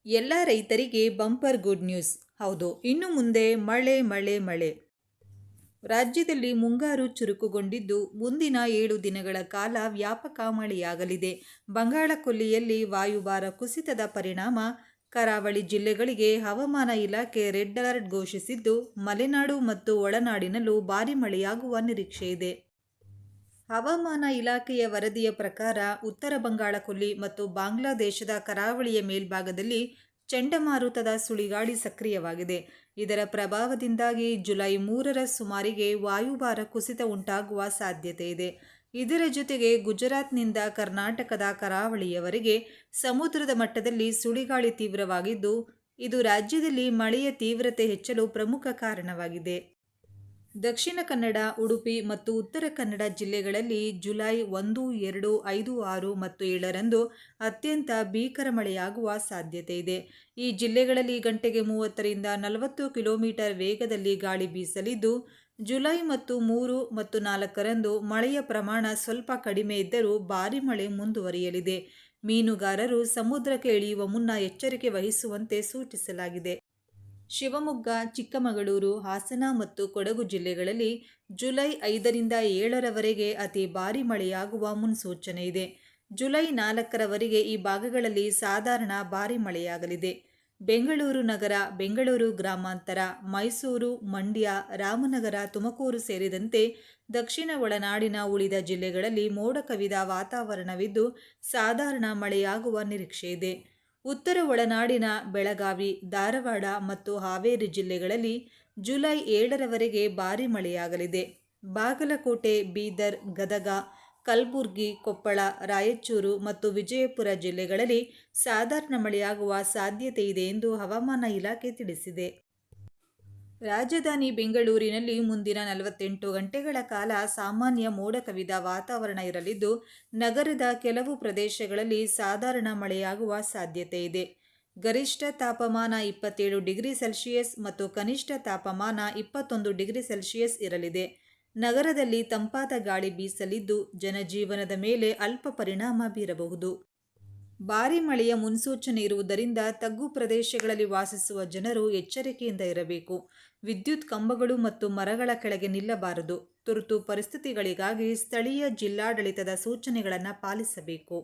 ಎಲ್ಲ ರೈತರಿಗೆ bumper good news. ಹೌದು, ಇನ್ನು ಮುಂದೆ ಮಳೆ ಮಳೆ ಮಳೆ. ರಾಜ್ಯದಲ್ಲಿ ಮುಂಗಾರು ಚುರುಕುಗೊಂಡಿದ್ದು ಮುಂದಿನ 7 ದಿನಗಳ ಕಾಲ ವ್ಯಾಪಕ ಮಳೆಯಾಗಲಿದೆ. ಬಂಗಾಳಕೊಲ್ಲಿಯಲ್ಲಿ ವಾಯುಭಾರ ಕುಸಿತದ ಪರಿಣಾಮ ಕರಾವಳಿ ಜಿಲ್ಲೆಗಳಿಗೆ ಹವಾಮಾನ ಇಲಾಖೆ ರೆಡ್ ಅಲರ್ಟ್ ಘೋಷಿಸಿದ್ದು, ಮಲೆನಾಡು ಮತ್ತು ಒಳನಾಡಿನಲ್ಲೂ ಭಾರೀ ಮಳೆಯಾಗುವ ನಿರೀಕ್ಷೆ ಇದೆ. ಹವಾಮಾನ ಇಲಾಖೆಯ ವರದಿಯ ಪ್ರಕಾರ ಉತ್ತರ ಬಂಗಾಳಕೊಲ್ಲಿ ಮತ್ತು ಬಾಂಗ್ಲಾದೇಶದ ಕರಾವಳಿಯ ಮೇಲ್ಭಾಗದಲ್ಲಿ ಚಂಡಮಾರುತದ ಸುಳಿಗಾಳಿ ಸಕ್ರಿಯವಾಗಿದೆ. ಇದರ ಪ್ರಭಾವದಿಂದಾಗಿ ಜುಲೈ 3ರ ಸುಮಾರಿಗೆ ವಾಯುಭಾರ ಕುಸಿತ ಉಂಟಾಗುವ ಸಾಧ್ಯತೆ ಇದೆ. ಇದರ ಜೊತೆಗೆ ಗುಜರಾತ್ನಿಂದ ಕರ್ನಾಟಕದ ಕರಾವಳಿಯವರೆಗೆ ಸಮುದ್ರದ ಮಟ್ಟದಲ್ಲಿ ಸುಳಿಗಾಳಿ ತೀವ್ರವಾಗಿದ್ದು, ಇದು ರಾಜ್ಯದಲ್ಲಿ ಮಳೆಯ ತೀವ್ರತೆ ಹೆಚ್ಚಲು ಪ್ರಮುಖ ಕಾರಣವಾಗಿದೆ. ದಕ್ಷಿಣ ಕನ್ನಡ, ಉಡುಪಿ ಮತ್ತು ಉತ್ತರ ಕನ್ನಡ ಜಿಲ್ಲೆಗಳಲ್ಲಿ ಜುಲೈ 1, 2, 5, 6 ಮತ್ತು 7ರಂದು ಅತ್ಯಂತ ಭೀಕರ ಮಳೆಯಾಗುವ ಸಾಧ್ಯತೆ ಇದೆ. ಈ ಜಿಲ್ಲೆಗಳಲ್ಲಿ ಗಂಟೆಗೆ 30ರಿಂದ 40 ಕಿಲೋಮೀಟರ್ ವೇಗದಲ್ಲಿ ಗಾಳಿ ಬೀಸಲಿದ್ದು, ಜುಲೈ 3 ಮತ್ತು 4ರಂದು ಮಳೆಯ ಪ್ರಮಾಣ ಸ್ವಲ್ಪ ಕಡಿಮೆ ಇದ್ದರೂ ಭಾರೀ ಮಳೆ ಮುಂದುವರಿಯಲಿದೆ. ಮೀನುಗಾರರು ಸಮುದ್ರಕ್ಕೆ ಇಳಿಯುವ ಮುನ್ನ ಎಚ್ಚರಿಕೆ ವಹಿಸುವಂತೆ ಸೂಚಿಸಲಾಗಿದೆ. ಶಿವಮೊಗ್ಗ, ಚಿಕ್ಕಮಗಳೂರು, ಹಾಸನ ಮತ್ತು ಕೊಡಗು ಜಿಲ್ಲೆಗಳಲ್ಲಿ ಜುಲೈ 5ರಿಂದ 7ರವರೆಗೆ ಅತಿ ಭಾರೀ ಮಳೆಯಾಗುವ ಮುನ್ಸೂಚನೆ ಇದೆ. ಜುಲೈ 4ರವರೆಗೆ ಈ ಭಾಗಗಳಲ್ಲಿ ಸಾಧಾರಣ ಭಾರೀ ಮಳೆಯಾಗಲಿದೆ. ಬೆಂಗಳೂರು ನಗರ, ಬೆಂಗಳೂರು ಗ್ರಾಮಾಂತರ, ಮೈಸೂರು, ಮಂಡ್ಯ, ರಾಮನಗರ, ತುಮಕೂರು ಸೇರಿದಂತೆ ದಕ್ಷಿಣ ಒಳನಾಡಿನ ಉಳಿದ ಜಿಲ್ಲೆಗಳಲ್ಲಿ ಮೋಡ ಕವಿದ ವಾತಾವರಣವಿದ್ದು ಸಾಧಾರಣ ಮಳೆಯಾಗುವ ನಿರೀಕ್ಷೆ ಇದೆ. ಉತ್ತರ ಒಳನಾಡಿನ ಬೆಳಗಾವಿ, ಧಾರವಾಡ ಮತ್ತು ಹಾವೇರಿ ಜಿಲ್ಲೆಗಳಲ್ಲಿ ಜುಲೈ 7ರವರೆಗೆ ಭಾರೀ ಮಳೆಯಾಗಲಿದೆ. ಬಾಗಲಕೋಟೆ, ಬೀದರ್, ಗದಗ, ಕಲಬುರಗಿ, ಕೊಪ್ಪಳ, ರಾಯಚೂರು ಮತ್ತು ವಿಜಯಪುರ ಜಿಲ್ಲೆಗಳಲ್ಲಿ ಸಾಧಾರಣ ಮಳೆಯಾಗುವ ಸಾಧ್ಯತೆ ಇದೆ ಎಂದು ಹವಾಮಾನ ಇಲಾಖೆ ತಿಳಿಸಿದೆ. ರಾಜಧಾನಿ ಬೆಂಗಳೂರಿನಲ್ಲಿ ಮುಂದಿನ 48 ಗಂಟೆಗಳ ಕಾಲ ಸಾಮಾನ್ಯ ಮೋಡ ಕವಿದ ವಾತಾವರಣ ಇರಲಿದ್ದು, ನಗರದ ಕೆಲವು ಪ್ರದೇಶಗಳಲ್ಲಿ ಸಾಧಾರಣ ಮಳೆಯಾಗುವ ಸಾಧ್ಯತೆ ಇದೆ. ಗರಿಷ್ಠ ತಾಪಮಾನ 27 ಡಿಗ್ರಿ ಸೆಲ್ಸಿಯಸ್ ಮತ್ತು ಕನಿಷ್ಠ ತಾಪಮಾನ 21 ಡಿಗ್ರಿ ಸೆಲ್ಸಿಯಸ್ ಇರಲಿದೆ. ನಗರದಲ್ಲಿ ತಂಪಾದ ಗಾಳಿ ಬೀಸಲಿದ್ದು, ಜನಜೀವನದ ಮೇಲೆ ಅಲ್ಪ ಪರಿಣಾಮ ಬೀರಬಹುದು. ಭಾರೀ ಮಳೆಯ ಮುನ್ಸೂಚನೆ ಇರುವುದರಿಂದ ತಗ್ಗು ಪ್ರದೇಶಗಳಲ್ಲಿ ವಾಸಿಸುವ ಜನರು ಎಚ್ಚರಿಕೆಯಿಂದ ಇರಬೇಕು. ವಿದ್ಯುತ್ ಕಂಬಗಳು ಮತ್ತು ಮರಗಳ ಕೆಳಗೆ ನಿಲ್ಲಬಾರದು. ತುರ್ತು ಪರಿಸ್ಥಿತಿಗಳಿಗಾಗಿ ಸ್ಥಳೀಯ ಜಿಲ್ಲಾಡಳಿತದ ಸೂಚನೆಗಳನ್ನು ಪಾಲಿಸಬೇಕು.